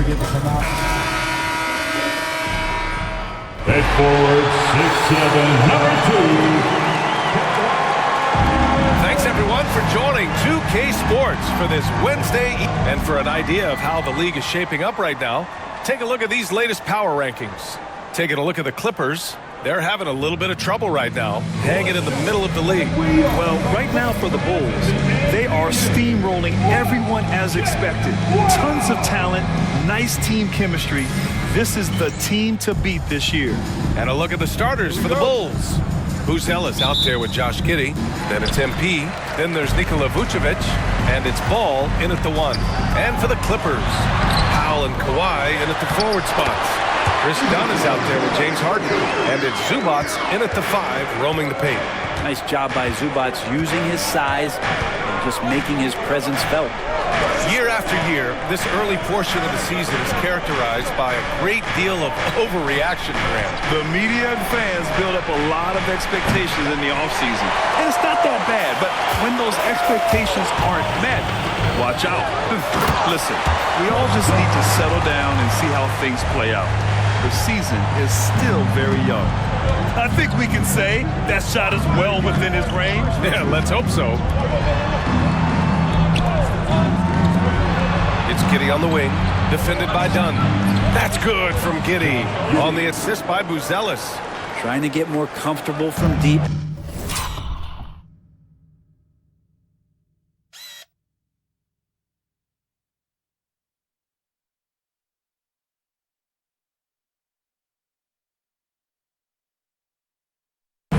get to come out. Head forward, 6'7", number 2. Thanks everyone for joining 2K Sports for this Wednesday. And for an idea of how the league is shaping up right now, take a look at these latest power rankings. Taking a look at the Clippers, they're having a little bit of trouble right now, hanging in the middle of the league. Well, right now for the Bulls, they are steamrolling everyone as expected. Tons of talent, nice team chemistry. This is the team to beat this year. And a look at the starters for the Bulls. Buzelis out there with Josh Giddey. Then it's MP. Then there's Nikola Vucevic. And it's Ball in at the 1. And for the Clippers, Powell and Kawhi in at the forward spots. Chris Dunn is out there with James Harden. And it's Zubac in at the 5, roaming the paint. Nice job by Zubac using his size and just making his presence felt. Year after year, this early portion of the season is characterized by a great deal of overreaction, Graham. The media and fans build up a lot of expectations in the offseason. And it's not that bad, but when those expectations aren't met, watch out. Listen, we all just need to settle down and see how things play out. The season is still very young. I think we can say that shot is well within his range. Yeah, let's hope so. It's Giddey on the wing, defended by Dunn. That's good from Giddey on the assist by Buzelis. Trying to get more comfortable from deep.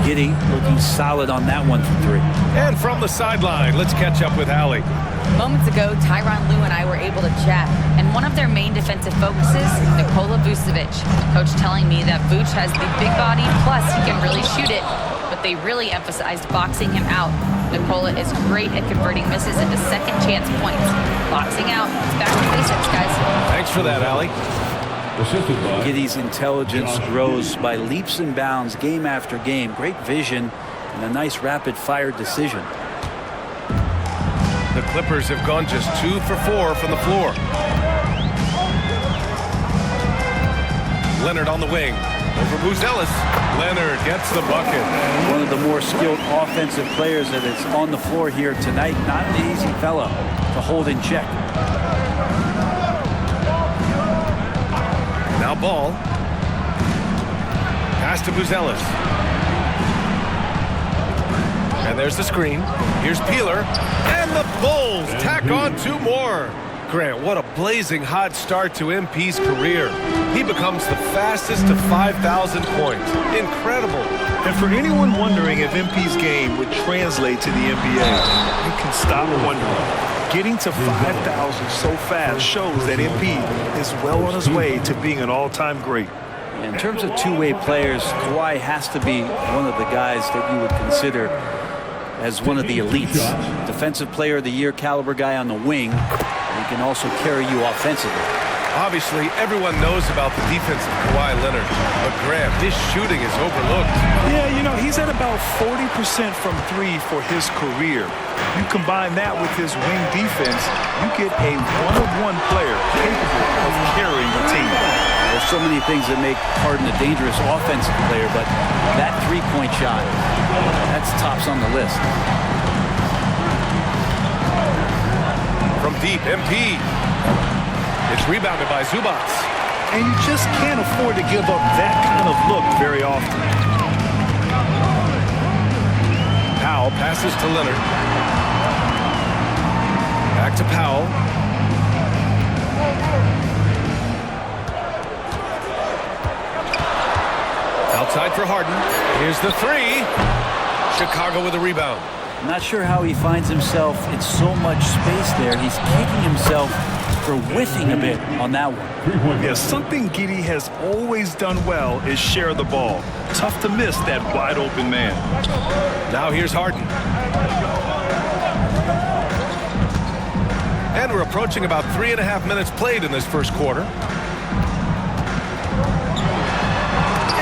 Giddey looking solid on that one from 3. And from the sideline, let's catch up with Allie. Moments ago, Tyronn Lue and I were able to chat, and one of their main defensive focuses, Nikola Vucevic. Coach telling me that Vuce has the big body, plus he can really shoot it, but they really emphasized boxing him out. Nikola is great at converting misses into second chance points. Boxing out, it's back to basics, guys. Thanks for that, Allie. Giddey's intelligence grows by leaps and bounds game after game. Great vision and a nice rapid-fire decision. The Clippers have gone just 2 for 4 from the floor. Leonard on the wing. Over Buzelis. Leonard gets the bucket. One of the more skilled offensive players that is on the floor here tonight. Not an easy fella to hold in check. Now Ball. Pass to Buzelis. And there's the screen. Here's Peeler. And the Bulls tack on 2 more. Grant, what a blazing hot start to MP's career. He becomes the fastest to 5,000 points. Incredible. And for anyone wondering if MP's game would translate to the NBA, you can stop wondering. Getting to 5,000 so fast shows that MP is well on his way to being an all-time great. In terms of two-way players, Kawhi has to be one of the guys that you would consider as one of the elites. Defensive Player of the Year caliber guy on the wing. He can also carry you offensively. Obviously, everyone knows about the defense of Kawhi Leonard, but Graham, his shooting is overlooked. Yeah, you know, he's at about 40% from 3 for his career. You combine that with his wing defense, you get a one-of-one player capable of carrying the team. There's so many things that make Harden a dangerous offensive player, but that three-point shot, that's tops on the list. From deep, MP. It's rebounded by Zubac. And you just can't afford to give up that kind of look very often. Powell passes to Leonard. Back to Powell. Outside for Harden. Here's the 3. Chicago with a rebound. I'm not sure how he finds himself in so much space there. He's kicking himself for whiffing a bit on that one. Yeah, something Giddey has always done well is share the ball. Tough to miss that wide open man. Now here's Harden. And we're approaching about 3.5 minutes played in this first quarter.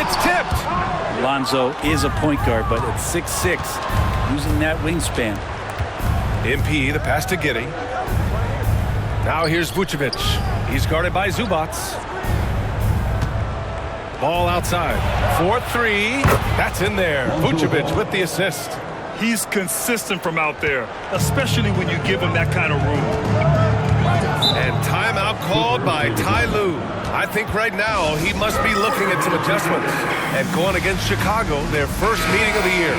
It's tipped. Lonzo is a point guard, but at 6'6", using that wingspan. MP, the pass to Giddey. Now here's Vucevic. He's guarded by Zubats. Ball outside. 4-3. That's in there. Vucevic with the assist. He's consistent from out there, especially when you give him that kind of room. And timeout called by Ty Lue. I think right now he must be looking at some adjustments. And going against Chicago, their first meeting of the year.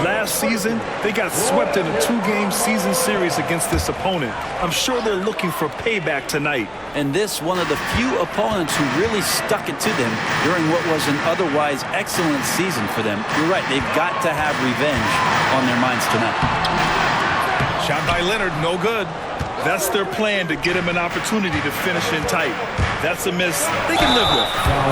Last season, they got swept in a 2-game season series against this opponent. I'm sure they're looking for payback tonight. And this one of the few opponents who really stuck it to them during what was an otherwise excellent season for them. You're right, they've got to have revenge on their minds tonight. Shot by Leonard, no good. That's their plan, to get him an opportunity to finish in tight. That's a miss they can live with.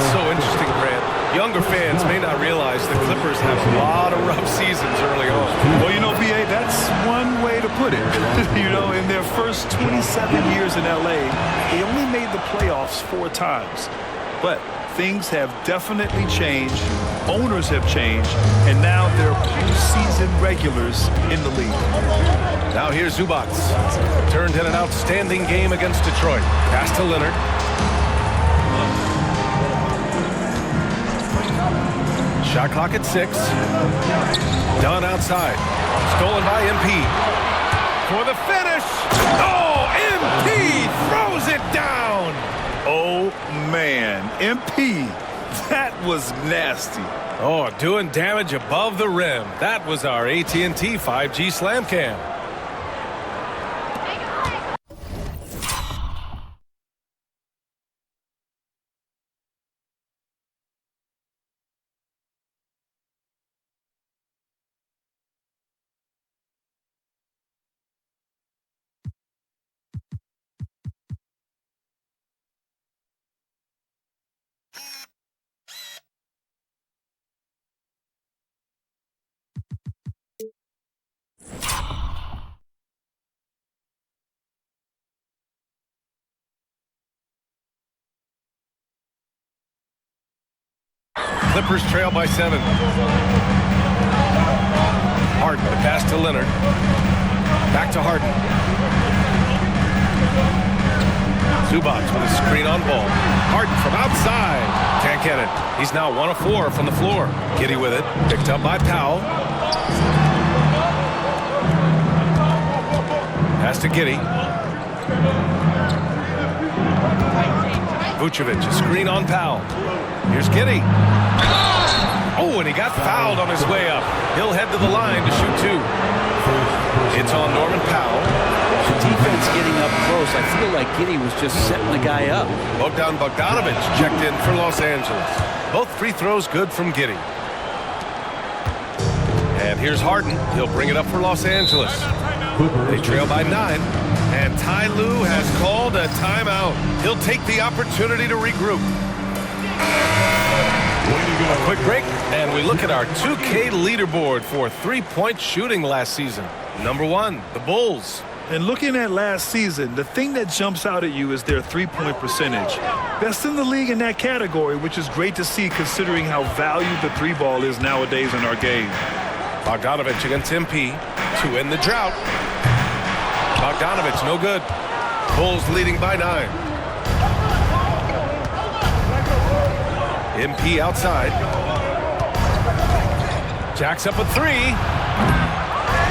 So interesting, Grant. Younger fans may not realize the Clippers have a lot of rough seasons early on. Well, you know, B.A., that's one way to put it. You know, in their first 27 years in L.A., they only made the playoffs 4 times. But things have definitely changed. Owners have changed. And now they're postseason regulars in the league. Now here's Zubats. Turned in an outstanding game against Detroit. Pass to Leonard. Shot clock at 6. Done outside. Stolen by MP. For the finish. Oh, MP throws it down. Oh, man. MP, that was nasty. Oh, doing damage above the rim. That was our AT&T 5G Slam Cam. Clippers trail by 7. Harden, the pass to Leonard. Back to Harden. Zubats with a screen on ball. Harden from outside. Can't get it. He's now 1 of 4 from the floor. Giddey with it. Picked up by Powell. Pass to Giddey. Vucevic, a screen on Powell. Here's Giddey. Oh, and he got fouled on his way up. He'll head to the line to shoot 2. It's on Norman Powell. The defense getting up close. I feel like Giddey was just setting the guy up. Bogdanovich checked in for Los Angeles. Both free throws good from Giddey. And here's Harden. He'll bring it up for Los Angeles. They trail by 9. And Ty Lue has called a timeout. He'll take the opportunity to regroup. A quick break, and we look at our 2K leaderboard for three-point shooting last season. Number 1, the Bulls. And looking at last season, the thing that jumps out at you is their three-point percentage. Best in the league in that category, which is great to see considering how valued the 3-ball is nowadays in our game. Bogdanovich against MP to end the drought. Bogdanovich, no good. Bulls leading by 9. MP outside. Jacks up a 3.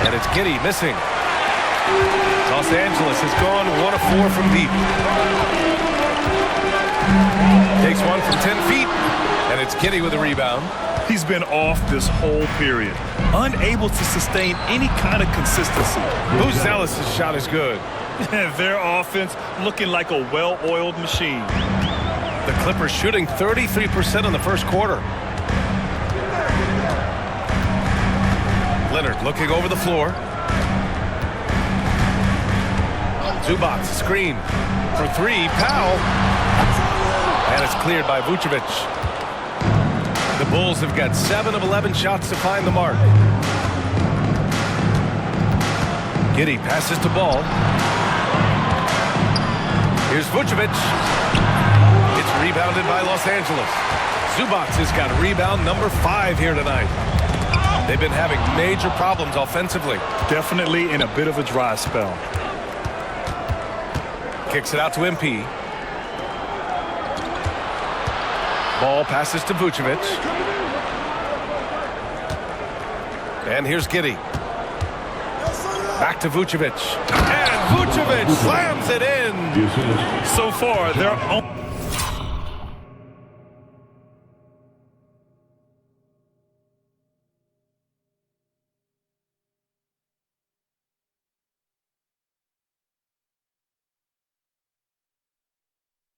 And it's Giddey missing. Los Angeles has gone 1 of 4 from deep. Takes one from 10 feet. And it's Giddey with a rebound. He's been off this whole period. Unable to sustain any kind of consistency. Zealous' shot is good. Their offense looking like a well-oiled machine. The Clippers shooting 33% in the first quarter. Leonard looking over the floor. Zubats, screen for 3. Powell. And it's cleared by Vucevic. The Bulls have got 7 of 11 shots to find the mark. Giddey passes to Ball. Here's Vucevic. It's rebounded by Los Angeles. Zubats has got rebound number 5 here tonight. They've been having major problems offensively. Definitely in a bit of a dry spell. Kicks it out to MP. Ball passes to Vucevic. And here's Giddey. Back to Vucevic. And Vucevic slams it in. So far, they're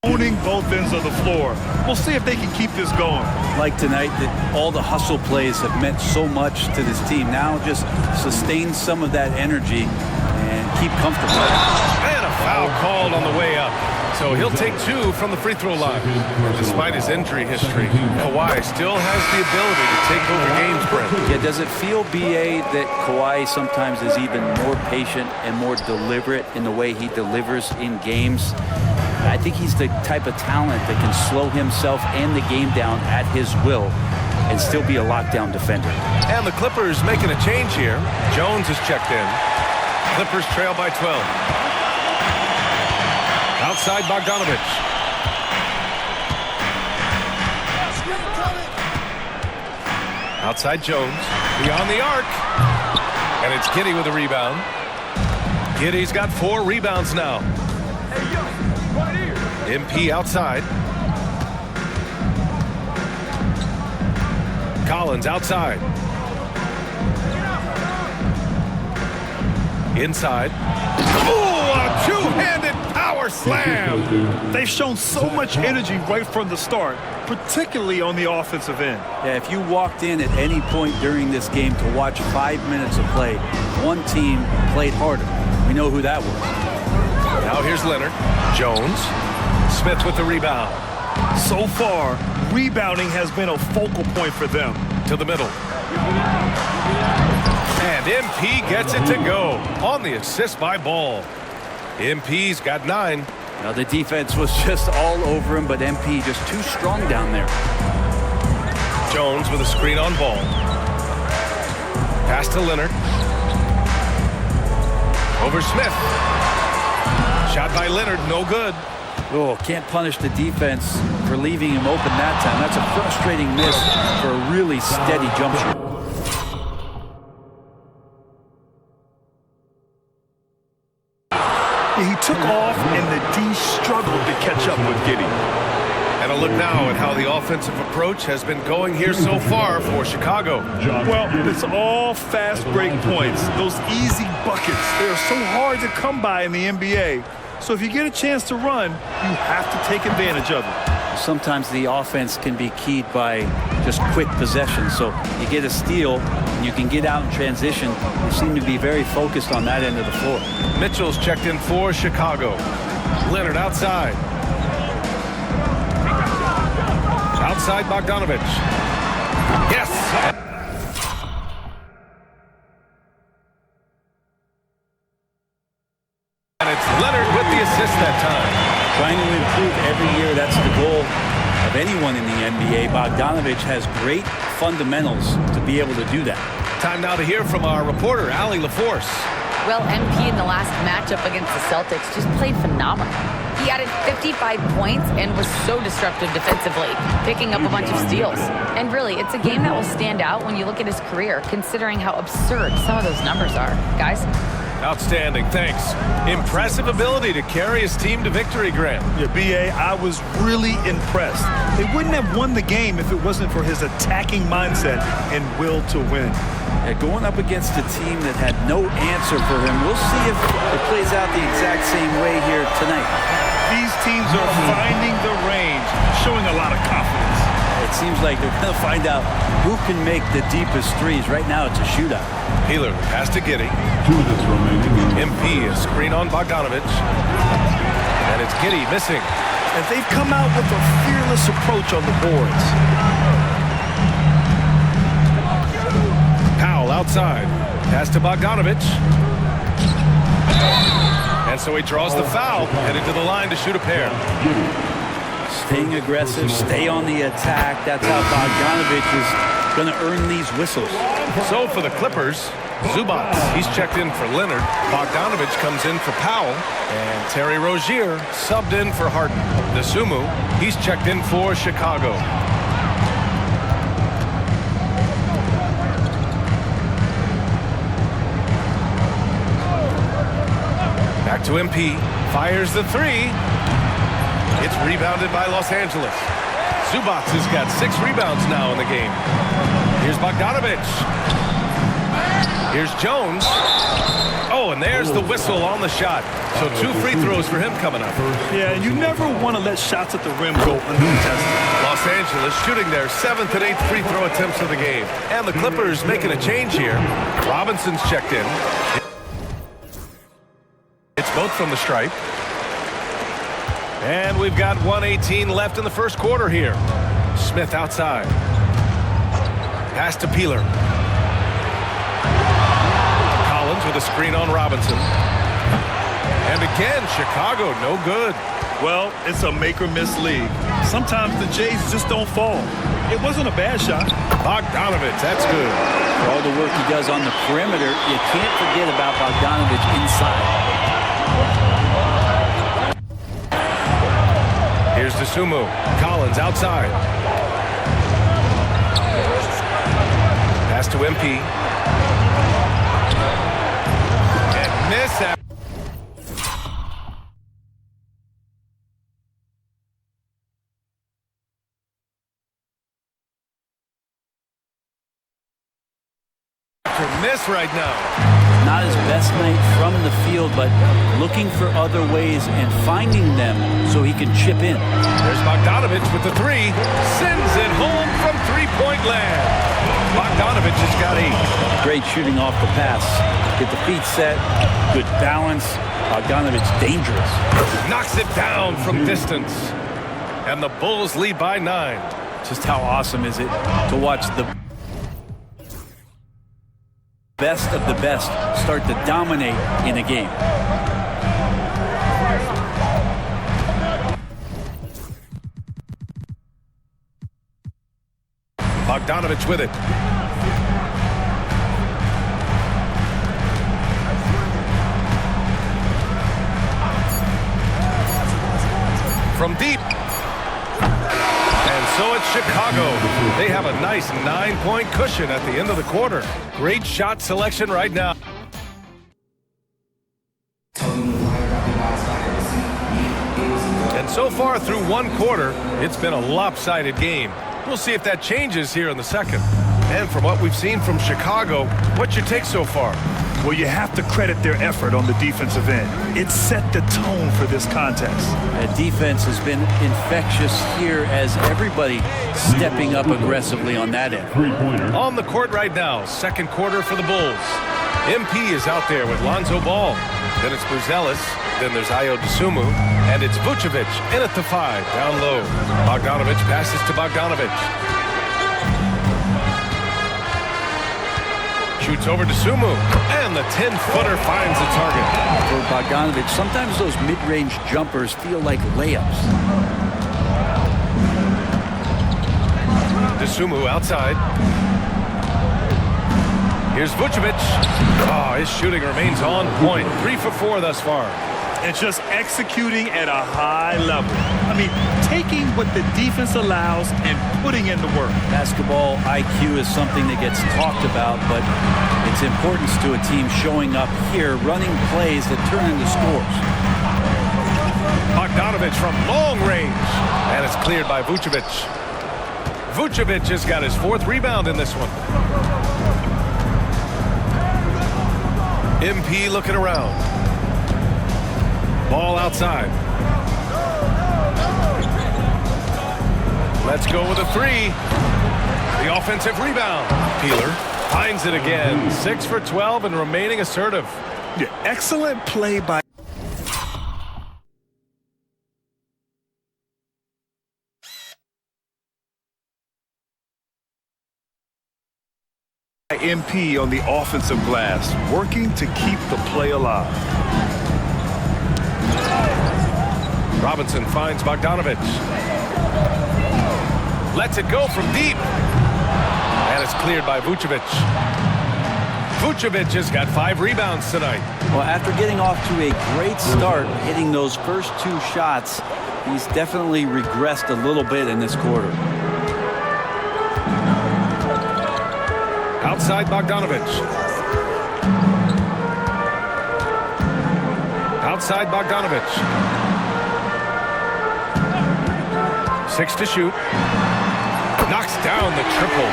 owning both ends of the floor. We'll see if they can keep this going. Like tonight, that all the hustle plays have meant so much to this team. Now just sustain some of that energy and keep comfortable. And a foul called on the way up. So he'll take 2 from the free throw line. Despite his injury history, Kawhi still has the ability to take over games, Brent. Yeah, does it feel, B.A., that Kawhi sometimes is even more patient and more deliberate in the way he delivers in games? I think he's the type of talent that can slow himself and the game down at his will and still be a lockdown defender. And the Clippers making a change here. Jones is checked in. Clippers trail by 12. Outside Bogdanovich. Outside Jones. Beyond the arc. And it's Giddey with a rebound. Giddey's got 4 rebounds now. MP outside. Collins outside. Inside. Oh, a two-handed power slam. They've shown so much energy right from the start, particularly on the offensive end. Yeah, if you walked in at any point during this game to watch 5 minutes of play, one team played harder. We know who that was. Now here's Leonard. Jones. Smith with the rebound. So far, rebounding has been a focal point for them. To the middle. And MP gets it to go on the assist by Ball. MP's got 9. Now the defense was just all over him, but MP just too strong down there. Jones with a screen on Ball. Pass to Leonard. Over Smith. Shot by Leonard, no good. Oh, can't punish the defense for leaving him open that time. That's a frustrating miss for a really steady jump shot. He took off, and the D struggled to catch up with Giddey. And a look now at how the offensive approach has been going here so far for Chicago. Well, it's all fast break points. Those easy buckets, they're so hard to come by in the NBA. So if you get a chance to run, you have to take advantage of it. Sometimes the offense can be keyed by just quick possession. So you get a steal, and you can get out in transition. They seem to be very focused on that end of the floor. Mitchell's checked in for Chicago. Leonard outside. Outside Bogdanovich. Yes! And it's Leonard with the assist that time. Trying to improve every year, that's the goal of anyone in the NBA. Bogdanovich has great fundamentals to be able to do that. Time now to hear from our reporter, Allie LaForce. Well, MP in the last matchup against the Celtics just played phenomenal. He added 55 points and was so disruptive defensively, picking up a bunch of steals. And really, it's a game that will stand out when you look at his career, considering how absurd some of those numbers are. Guys? Outstanding, thanks. Impressive ability to carry his team to victory, Grant. Yeah, B.A., I was really impressed. They wouldn't have won the game if it wasn't for his attacking mindset and will to win. Yeah, going up against a team that had no answer for him, we'll see if it plays out the exact same way here tonight. These teams are finding the range, showing a lot of confidence. It seems like they're going to find out who can make the deepest threes. Right now, it's a shootout. Healer, pass to Giddey. 2 minutes remaining. MP is screen on Bogdanovich. And it's Giddey missing. And they've come out with a fearless approach on the boards. Powell outside. Pass to Bogdanovich. And so he draws the foul, headed to the line to shoot a pair. Staying aggressive, stay on the attack. That's how Bogdanovich is going to earn these whistles. So for the Clippers, Zubac, he's checked in for Leonard. Bogdanovich comes in for Powell. And Terry Rozier subbed in for Harden. Dosunmu, he's checked in for Chicago. Back to MP. Fires the three. It's rebounded by Los Angeles. Zubac has got 6 rebounds now in the game. Here's Bogdanovich. Here's Jones. Oh, and there's the whistle on the shot. So 2 free throws for him coming up. Yeah, and you never want to let shots at the rim go uncontested. Los Angeles shooting their 7th and 8th free throw attempts of the game. And the Clippers making a change here. Robinson's checked in. It's both from the stripe. And we've got 1:18 left in the first quarter here. Smith outside. Pass to Peeler. Collins with a screen on Robinson. And again, Chicago, no good. Well, it's a make-or-miss league. Sometimes the Jays just don't fall. It wasn't a bad shot. Bogdanovich, that's good. For all the work he does on the perimeter, you can't forget about Bogdanovich inside. Here's Dosunmu. Collins outside. Pass to MP. And miss that. Miss right now. Not his best night from the field, but looking for other ways and finding them so he can chip in. There's Bogdanovich with the three. Sends it home from three-point land. Bogdanovich has got 8. Great shooting off the pass. Get the feet set. Good balance. Bogdanovich dangerous. Knocks it down from distance. And the Bulls lead by 9. Just how awesome is it to watch the best of the best start to dominate in a game. Bogdanovich with it. From deep. And so it's Chicago. They have a nice 9-point cushion at the end of the quarter. Great shot selection right now. And so far through one quarter, it's been a lopsided game. We'll see if that changes here in the second. And from what we've seen from Chicago, what's your take so far? Well, you have to credit their effort on the defensive end. It set the tone for this contest. The defense has been infectious here as everybody stepping up aggressively on that end. On the court right now, second quarter for the Bulls. MP is out there with Lonzo Ball. Then it's Buzelis. Then there's Ayo Dosunmu. And it's Vucevic in at the 5, down low. Bogdanovich passes to Bogdanovich. Shoots over to Dosunmu, and the 10-footer finds the target. For Bogdanovich, sometimes those mid-range jumpers feel like layups. Dosunmu outside. Here's Vucevic. Oh, his shooting remains on point. 3 for 4 thus far. And just executing at a high level. I mean, taking what the defense allows and putting in the work. Basketball IQ is something that gets talked about, but its importance to a team showing up here, running plays that turn into scores. Bogdanovich from long range, and it's cleared by Vucevic. Vucevic has got his 4th rebound in this one. MP looking around. Ball outside. Let's go with a 3. The offensive rebound. Peeler finds it again. 6 for 12 and remaining assertive. Yeah, excellent play by MP on the offensive glass, working to keep the play alive. Robinson finds Bogdanovich. Lets it go from deep. And it's cleared by Vucevic. Vucevic has got 5 rebounds tonight. Well, after getting off to a great start, hitting those first 2 shots, he's definitely regressed a little bit in this quarter. Outside Bogdanovic. Outside Bogdanovic. 6 to shoot. Knocks down the triple.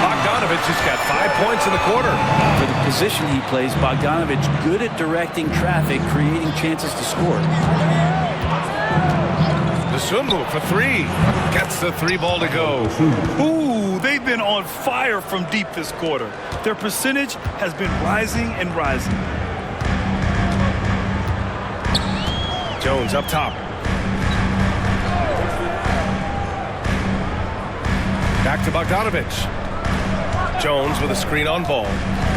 Bogdanovic has got 5 points in the quarter. For the position he plays, Bogdanovic good at directing traffic, creating chances to score. Dosunmu for 3. Gets the 3 ball to go. Ooh, they've been on fire from deep this quarter. Their percentage has been rising and rising. Jones up top. Back to Bogdanovic. Jones with a screen on ball.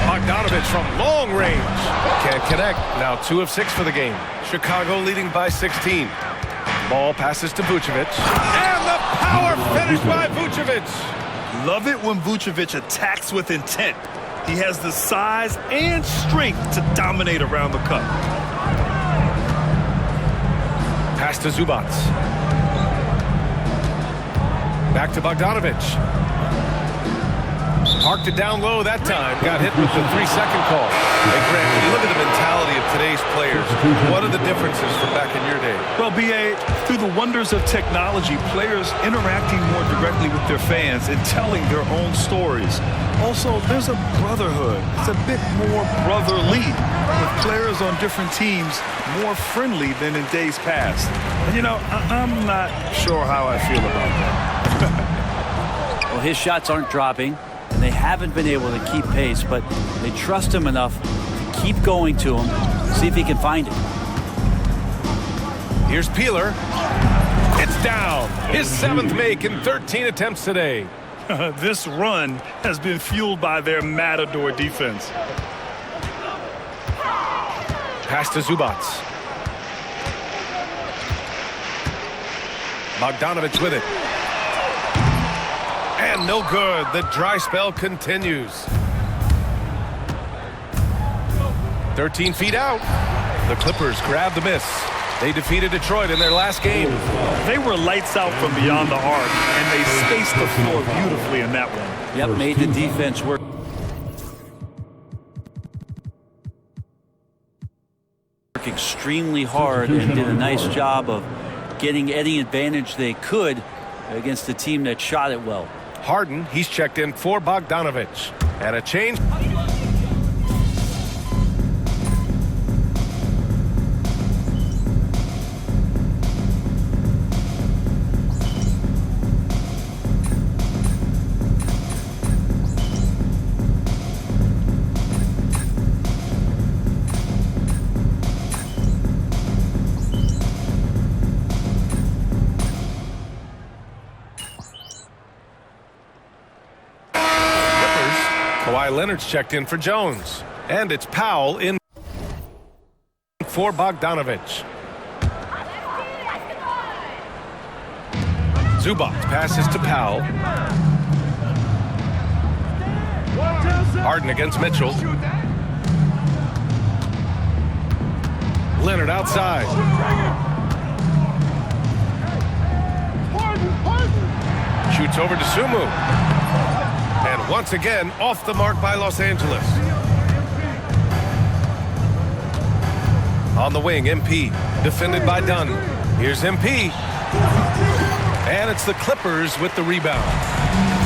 Bogdanovic from long range. Can't connect. Now 2 of 6 for the game. Chicago leading by 16. Ball passes to Vucevic. And the power finish by Vucevic. Love it when Vucevic attacks with intent. He has the size and strength to dominate around the cup. Pass to Zubac. Back to Bogdanovic. Parked it down low that time. Got hit with the 3-second call. Hey, Grant, when you look at the mentality of today's players, what are the differences from back in your day? Well, B.A., through the wonders of technology, players interacting more directly with their fans and telling their own stories. Also, there's a brotherhood. It's a bit more brotherly, with players on different teams more friendly than in days past. And, you know, I'm not sure how I feel about that. Well, his shots aren't dropping, and they haven't been able to keep pace, but they trust him enough to keep going to him, see if he can find it. Here's Peeler. It's down. His 7th make in 13 attempts today. This run has been fueled by their matador defense. Pass to Zubac. Bogdanovic with it. And no good. The dry spell continues. 13 feet out. The Clippers grab the miss. They defeated Detroit in their last game. They were lights out from beyond the arc, and they spaced the floor beautifully in that one. Yep, made the defense work. Extremely hard and did a nice job of getting any advantage they could against a team that shot it well. Harden, he's checked in for Bogdanovic. And a change. Kawhi Leonard's checked in for Jones. And it's Powell in for Bogdanovic. Zubac passes to Powell. Harden against Mitchell. Leonard outside. Shoots over to Sumu. And once again, off the mark by Los Angeles. On the wing, MP, defended by Dunn. Here's MP. And it's the Clippers with the rebound.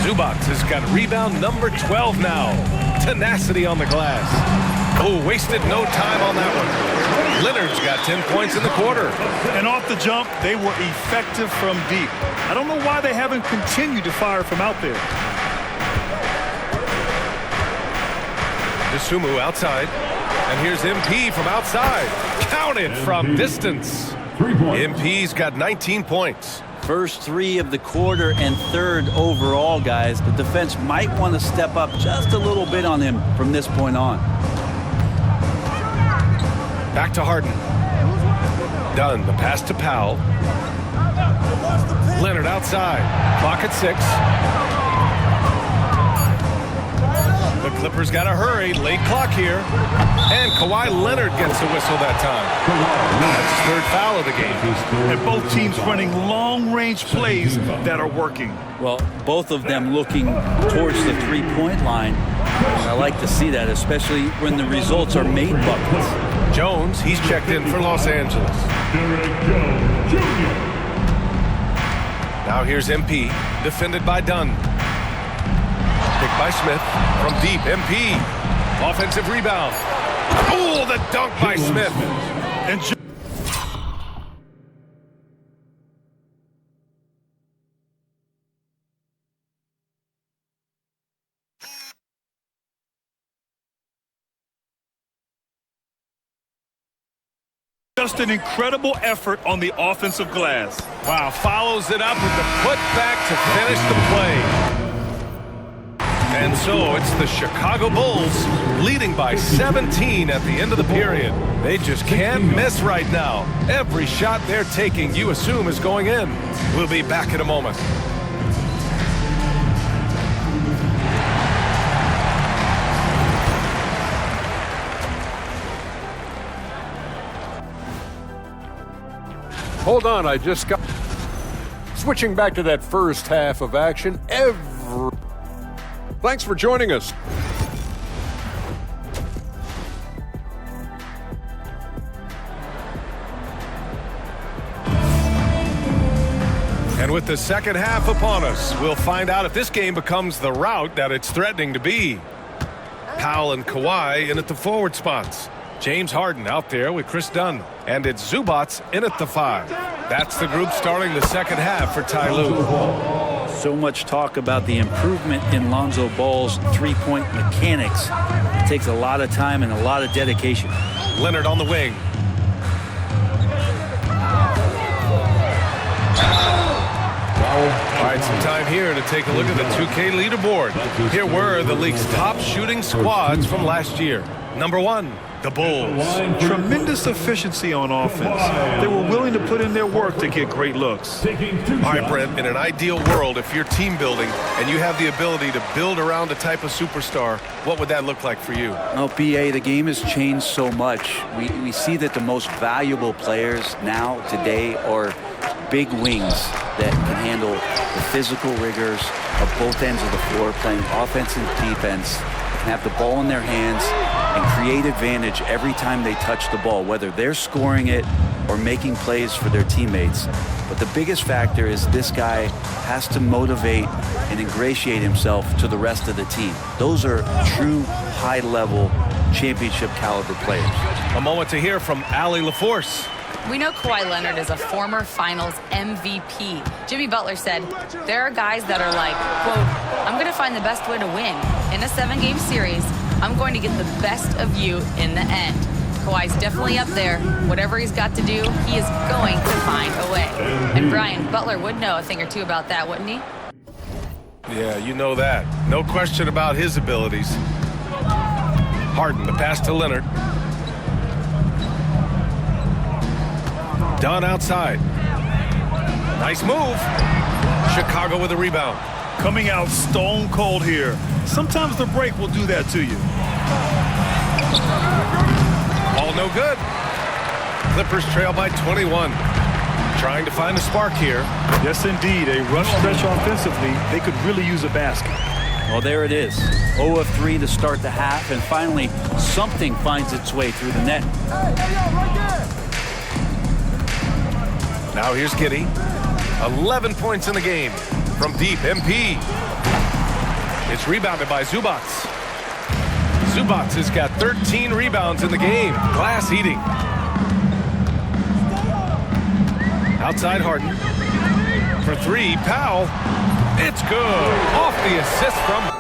Zubac has got rebound number 12 now. Tenacity on the glass. Oh, wasted no time on that one. Leonard's got 10 points in the quarter. And off the jump, they were effective from deep. I don't know why they haven't continued to fire from out there. Dosunmu outside. And here's MP from outside. Counted from distance. MP's got 19 points. First 3 of the quarter and 3rd overall, guys. The defense might want to step up just a little bit on him from this point on. Back to Harden. Dunn, the pass to Powell. Leonard outside. Clock at 6. The Clippers got to hurry. Late clock here. And Kawhi Leonard gets the whistle that time. That's his third foul of the game. And both teams running long-range plays that are working. Well, both of them looking towards the three-point line. I like to see that, especially when the results are made buckets. Jones, he's checked in for Los Angeles. Now here's MP, defended by Dunn. Picked by Smith from deep. MP, offensive rebound. Oh, the dunk by Smith. And just an incredible effort on the offensive glass. Wow, follows it up with the putback to finish the play. And so it's the Chicago Bulls leading by 17 at the end of the period. They just can't miss right now. Every shot they're taking, you assume, is going in. We'll be back in a moment. Hold on, I just got... Switching back to that first half of action. Thanks for joining us. And with the second half upon us, we'll find out if this game becomes the rout that it's threatening to be. Powell and Kawhi in at the forward spots. James Harden out there with Chris Dunn. And it's Zubats in at the 5. That's the group starting the second half for Ty Lue. So much talk about the improvement in Lonzo Ball's three-point mechanics. It takes a lot of time and a lot of dedication. Leonard on the wing. All right, some time here to take a look at the 2K leaderboard. Here were the league's top shooting squads from last year. Number 1, the Bulls. Tremendous efficiency on offense. They were willing to put in their work to get great looks. All right, Brent, in an ideal world, if you're team building and you have the ability to build around a type of superstar, what would that look like for you? Well, BA, the game has changed so much. We see that the most valuable players now, today, are big wings that can handle the physical rigors of both ends of the floor, playing offense and defense, can have the ball in their hands and create advantage every time they touch the ball, whether they're scoring it or making plays for their teammates. But the biggest factor is this guy has to motivate and ingratiate himself to the rest of the team. Those are true high-level championship caliber players. A moment to hear from Allie LaForce. We know Kawhi Leonard is a former finals MVP. Jimmy Butler said, there are guys that are like, quote, I'm going to find the best way to win. In a 7-game series, I'm going to get the best of you in the end. Kawhi's definitely up there. Whatever he's got to do, he is going to find a way. And Brian, Butler would know a thing or two about that, wouldn't he? Yeah, you know that. No question about his abilities. Harden, the pass to Leonard. Dunn outside. Nice move. Chicago with a rebound. Coming out stone cold here. Sometimes the break will do that to you. All no good. Clippers trail by 21. Trying to find a spark here. Yes, indeed. A run stretch offensively. They could really use a basket. Well, there it is. 0 of 3 to start the half, and finally something finds its way through the net. Now here's Giddey. 11 points in the game. From deep, MP. It's rebounded by Zubats. Zubats has got 13 rebounds in the game. Glass eating. Outside Harden. For 3, Powell. It's good. Off the assist from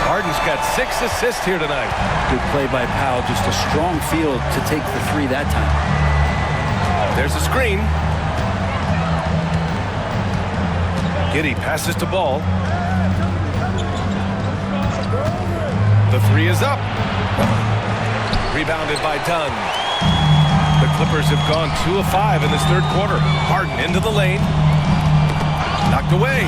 Harden's got 6 assists here tonight. Good play by Powell. Just a strong field to take the 3 that time. There's a screen. Giddey passes to Ball. The 3 is up. Rebounded by Dunn. Clippers have gone 2 of 5 in this third quarter. Harden into the lane. Knocked away.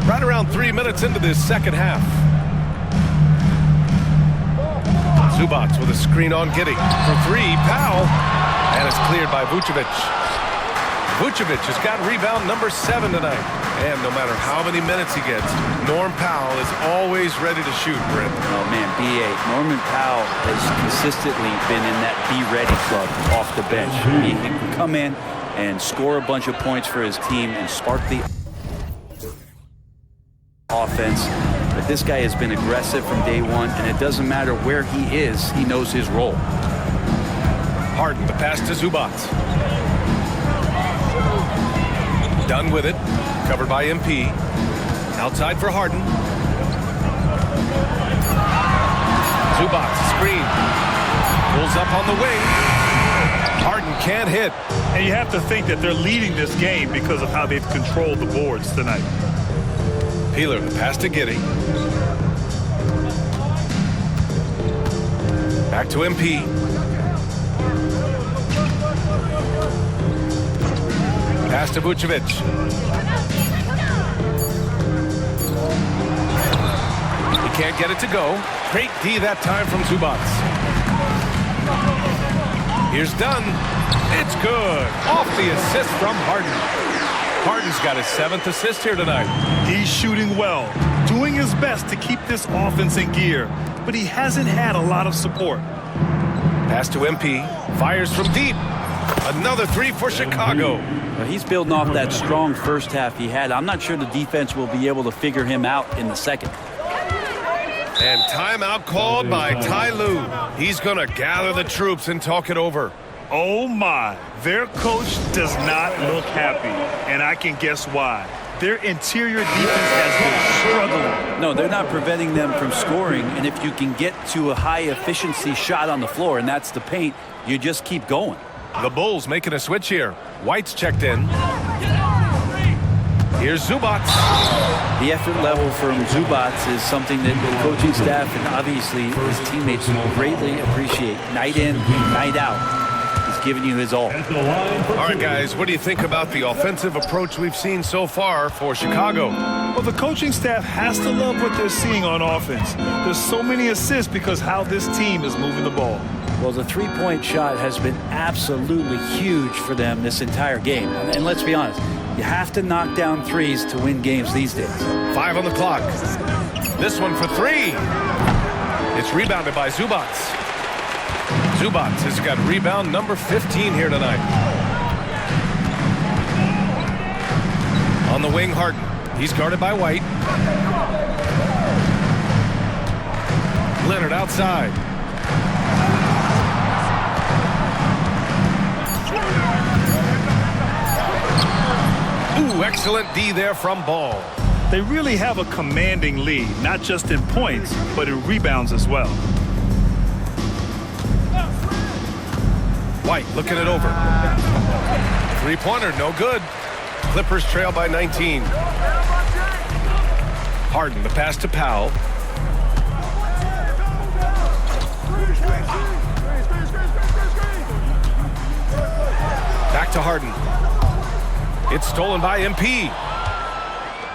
Right around 3 minutes into this second half. Zubac with a screen on Giddey. For 3, Powell. And it's cleared by Vucevic. Vucevic has got rebound number 7 tonight. And no matter how many minutes he gets, Norm Powell is always ready to shoot, Brent. Oh, man, B.A. Norman Powell has consistently been in that be-ready club off the bench. He can come in and score a bunch of points for his team and spark the offense. But this guy has been aggressive from day one, and it doesn't matter where he is, he knows his role. Harden, the pass to Zubac. Done with it. Covered by MP. Outside for Harden. Zubac, screen. Pulls up on the wing. Harden can't hit. And you have to think that they're leading this game because of how they've controlled the boards tonight. Peeler, the pass to Giddey. Back to MP. Pass to Vucevic. He can't get it to go. Great D that time from Zubac. Here's Dunn. It's good. Off the assist from Harden. Harden's got his 7th assist here tonight. He's shooting well, doing his best to keep this offense in gear, but he hasn't had a lot of support. Pass to MP. Fires from deep. Another 3 for Chicago. Well, he's building off that strong first half he had. I'm not sure the defense will be able to figure him out in the second. And timeout called by Ty Lue. He's going to gather the troops and talk it over. Oh my, their coach does not look happy, and I can guess why. Their interior defense has been struggling. No, they're not preventing them from scoring, and if you can get to a high-efficiency shot on the floor, and that's the paint, you just keep going. The Bulls making a switch here. White's checked in. Here's Zubac. The effort level from Zubac is something that the coaching staff and obviously his teammates greatly appreciate. Night in, night out. He's giving you his all. All right, guys, what do you think about the offensive approach we've seen so far for Chicago? Well, the coaching staff has to love what they're seeing on offense. There's so many assists because how this team is moving the ball. Well, the three-point shot has been absolutely huge for them this entire game. And let's be honest, you have to knock down threes to win games these days. 5 on the clock. This one for 3. It's rebounded by Zubac. Zubac has got rebound number 15 here tonight. On the wing, Harden. He's guarded by White. Leonard outside. Ooh, excellent D there from Ball. They really have a commanding lead, not just in points, but in rebounds as well. White looking it over. 3-pointer, no good. Clippers trail by 19. Harden, the pass to Powell. Back to Harden. It's stolen by MP.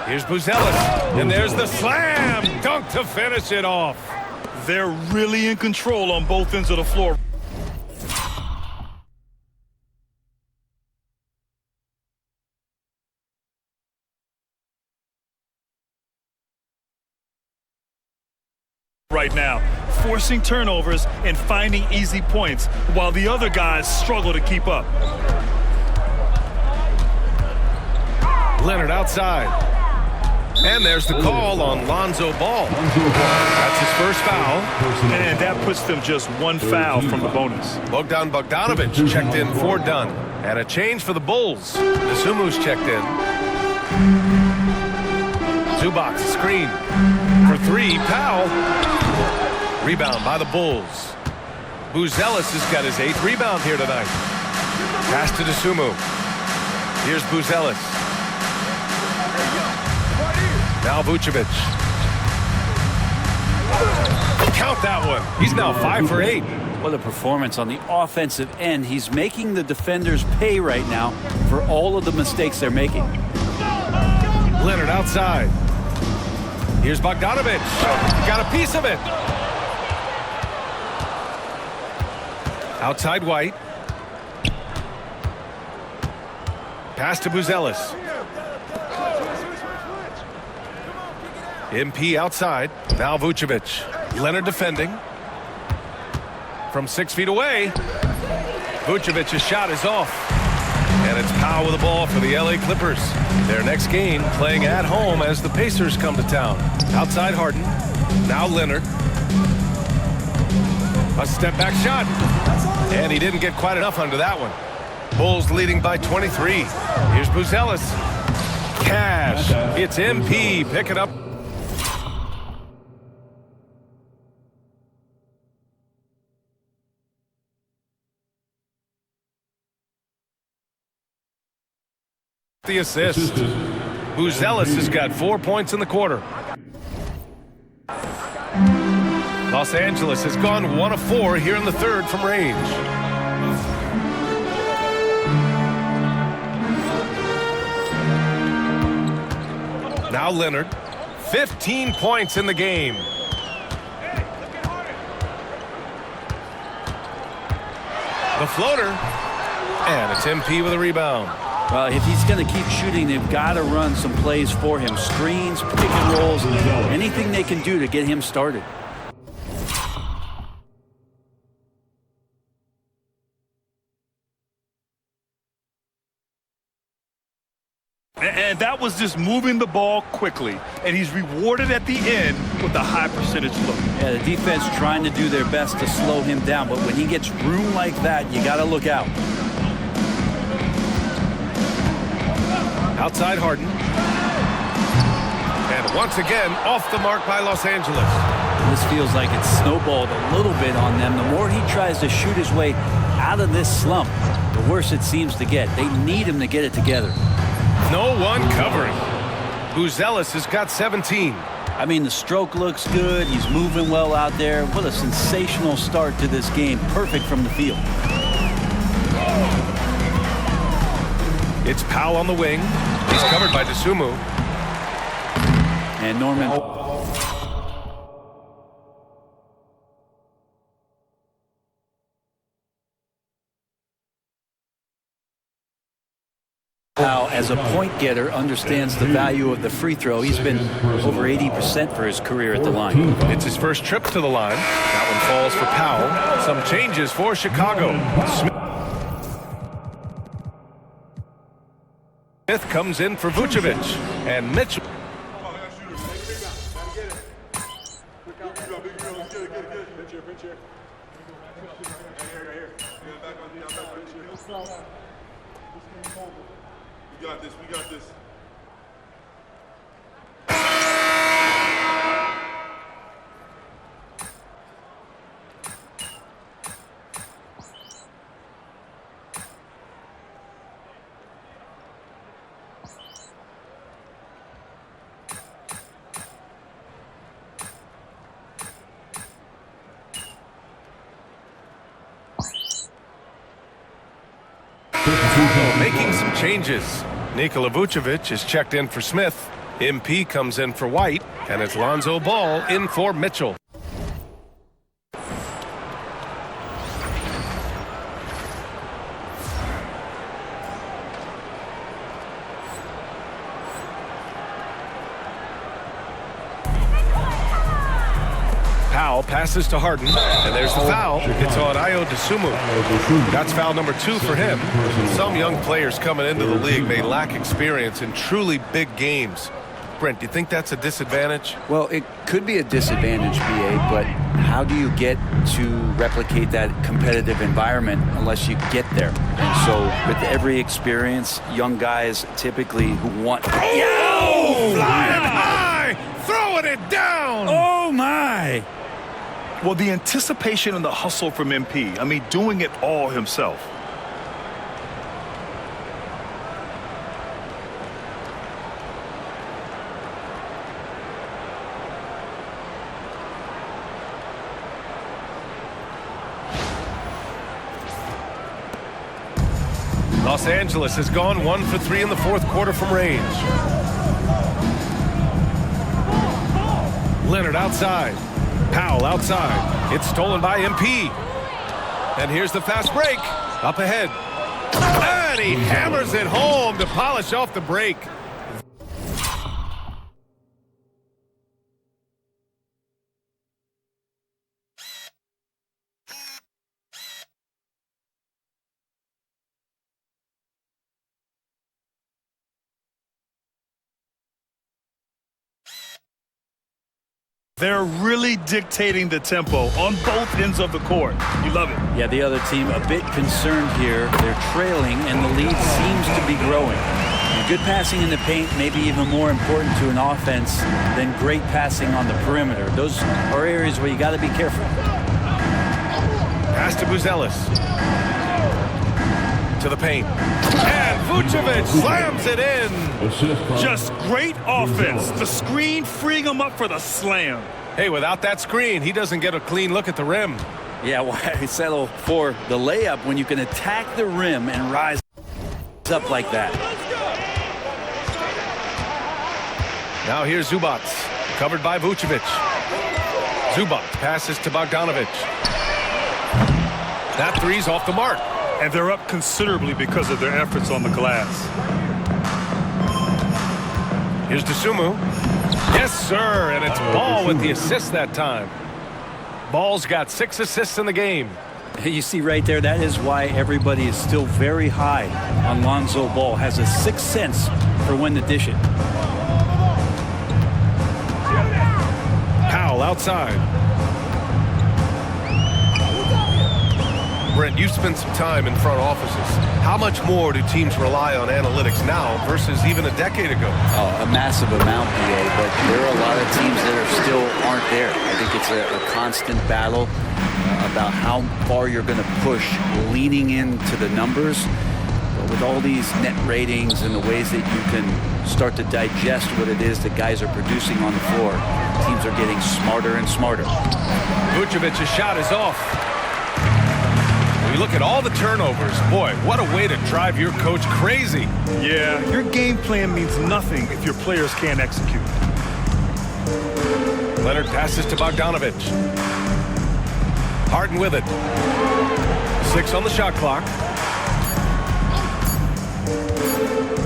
Here's Buzelis. And there's the slam dunk to finish it off. They're really in control on both ends of the floor. Right now, forcing turnovers and finding easy points while the other guys struggle to keep up. Leonard outside. And there's the call on Lonzo Ball. That's his first foul. And that puts them just one foul from the bonus. Bogdan Bogdanovic checked in for Dunn. And a change for the Bulls. Nasumu's checked in. Zubac screen. For 3, Powell. Rebound by the Bulls. Buzelis has got his 8th rebound here tonight. Pass to Nasumu. Here's Buzelis. Now Vucevic. Count that one. He's now 5 for 8. What a performance on the offensive end. He's making the defenders pay right now for all of the mistakes they're making. Leonard outside. Here's Bogdanovich. Got a piece of it. Outside White. Pass to Buzelis. MP outside. Now Vucevic. Leonard defending. From 6 feet away. Vucevic's shot is off. And it's Powell with the ball for the LA Clippers. Their next game playing at home as the Pacers come to town. Outside Harden. Now Leonard. A step back shot. And he didn't get quite enough under that one. Bulls leading by 23. Here's Buzelis. Cash. It's MP picking up. The assist. Buzelis has got 4 points in the quarter. Los Angeles has gone 1 of 4 here in the third from range. Now Leonard. 15 points in the game. The floater. And it's MP with a rebound. Well, if he's going to keep shooting, they've got to run some plays for him. Screens, pick and rolls, anything they can do to get him started. And that was just moving the ball quickly. And he's rewarded at the end with a high percentage look. Yeah, the defense trying to do their best to slow him down. But when he gets room like that, you got to look out. Outside Harden. And once again, off the mark by Los Angeles. This feels like it's snowballed a little bit on them. The more he tries to shoot his way out of this slump, the worse it seems to get. They need him to get it together. No one covering. Buzelis has got 17. I mean, the stroke looks good. He's moving well out there. What a sensational start to this game. Perfect from the field. It's Powell on the wing. He's covered by DeSumo. And Norman. Powell, as a point getter, understands the value of the free throw. He's been over 80% for his career at the line. It's his first trip to the line. That one falls for Powell. Some changes for Chicago. Smith comes in for Vucevic. And Mitchell. We got this. We got this. Making some changes. Nikola Vucevic is checked in for Smith. MP comes in for White. And it's Lonzo Ball in for Mitchell. Powell passes to Harden, and there's the foul. It's on Ayo DeSumo. That's foul number 2 for him. Some young players coming into the league may lack experience in truly big games. Brent, do you think that's a disadvantage? Well, it could be a disadvantage, BA, but how do you get to replicate that competitive environment unless you get there? And so with every experience, young guys typically who want... Oh! Flying high! Throwing it down! Oh, my! Well, the anticipation and the hustle from MP. I mean, doing it all himself. Los Angeles has gone 1 for 3 in the fourth quarter from range. Leonard outside. Powell outside. It's stolen by MP. And here's the fast break. Up ahead. And he hammers it home to polish off the break. They're really dictating the tempo on both ends of the court. You love it. Yeah, the other team a bit concerned here. They're trailing, and the lead seems to be growing. And good passing in the paint may be even more important to an offense than great passing on the perimeter. Those are areas where you got to be careful. Pass to Buzelis. To the paint. And Vucevic slams it in. Just great offense. The screen freeing him up for the slam. Hey, without that screen, he doesn't get a clean look at the rim. Yeah, why settle for the layup when you can attack the rim and rise up like that? Now here's Zubac, covered by Vucevic. Zubac passes to Bogdanovic. That three's off the mark. And they're up considerably because of their efforts on the glass. Here's Dosunmu. Yes, sir, and it's Ball with the assist that time. Ball's got 6 assists in the game. You see right there, that is why everybody is still very high on Lonzo Ball. Has a sixth sense for when to dish it. Powell outside. Brent, you've spent some time in front offices. How much more do teams rely on analytics now versus even a decade ago? Oh, a massive amount, BA, but there are a lot of teams that aren't there. I think it's a constant battle about how far you're going to push, leaning into the numbers. But with all these net ratings and the ways that you can start to digest what it is that guys are producing on the floor, teams are getting smarter and smarter. Vucevic's shot is off. You look at all the turnovers. Boy, what a way to drive your coach crazy. Yeah, your game plan means nothing if your players can't execute. Leonard passes to Bogdanovic. Harden with it. 6 on the shot clock.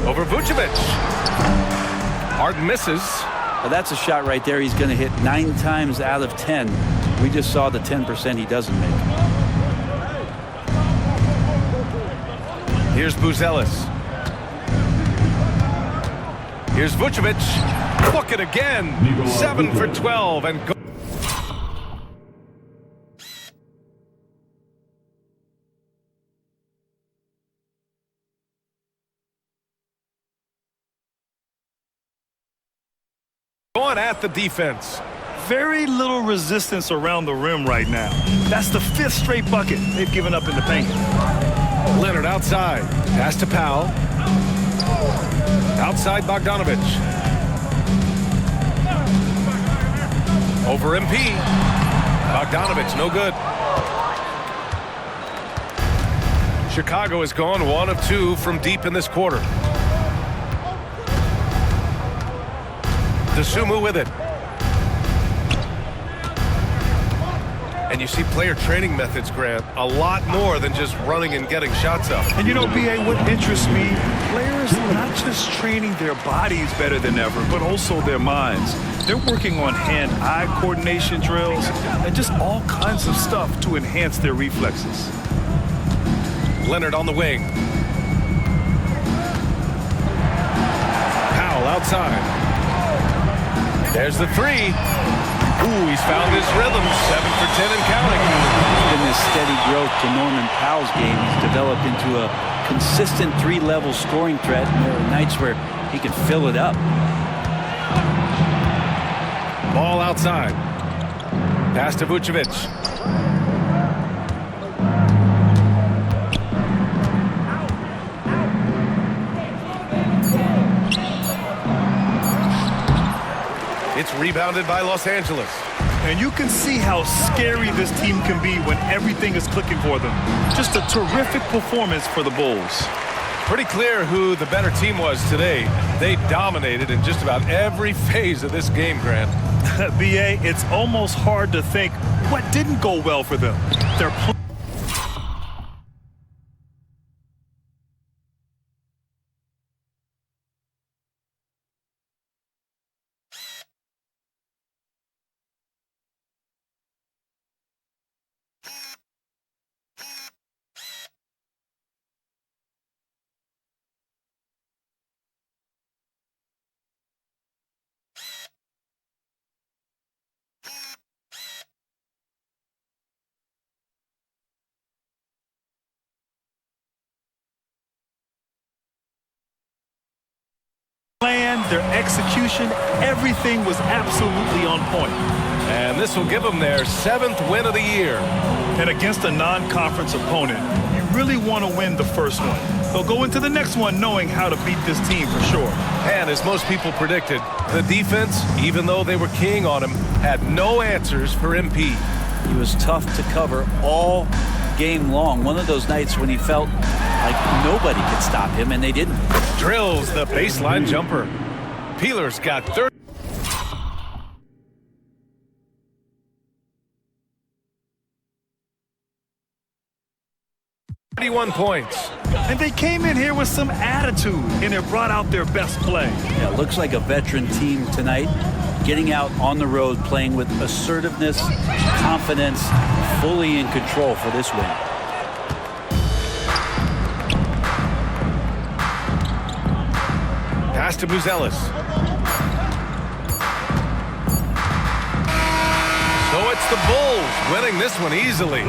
Over Vucevic. Harden misses. Well, that's a shot right there he's going to hit 9 times out of 10. We just saw the 10% he doesn't make. Here's Buzelis. Here's Vucevic. Book it again. 7 for 12 and go. Going at the defense. Very little resistance around the rim right now. That's the 5th straight bucket they've given up in the paint. Leonard outside. Pass to Powell. Outside Bogdanovic. Over MP. Bogdanovic, no good. Chicago has gone 1 of 2 from deep in this quarter. Dosunmu with it. And you see player training methods, Grant, a lot more than just running and getting shots up. And you know, BA, what interests me, players not just training their bodies better than ever, but also their minds. They're working on hand-eye coordination drills and just all kinds of stuff to enhance their reflexes. Leonard on the wing. Powell outside. There's the 3. Ooh, he's found his rhythm. 7 for 10 and counting. In this steady growth to Norman Powell's game, he's developed into a consistent 3-level scoring threat, and there are nights where he can fill it up. Ball outside. Pass to Vucevic. It's rebounded by Los Angeles. And you can see how scary this team can be when everything is clicking for them. Just a terrific performance for the Bulls. Pretty clear who the better team was today. They dominated in just about every phase of this game, Grant. BA, it's almost hard to think what didn't go well for them. They're plan, their execution, everything was absolutely on point. And this will give them their 7th win of the year. And against a non-conference opponent, you really want to win the first one. They'll go into the next one knowing how to beat this team for sure. And as most people predicted, the defense, even though they were keying on him, had no answers for MP. He was tough to cover all game long. One of those nights when he felt like nobody could stop him, and they didn't. Drills the baseline jumper. Peeler's got 31 points. And they came in here with some attitude, and it brought out their best play. Yeah, looks like a veteran team tonight, getting out on the road, playing with assertiveness, confidence, fully in control for this win. Pass to Buzelis. So it's the Bulls winning this one easily.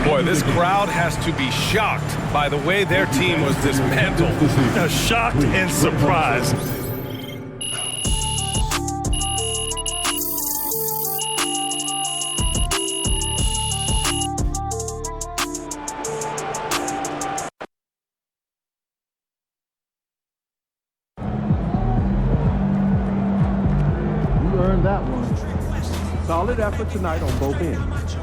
Boy, this crowd has to be shocked by the way their team was dismantled. Shocked and surprised. You earned that one. Solid effort tonight on both ends.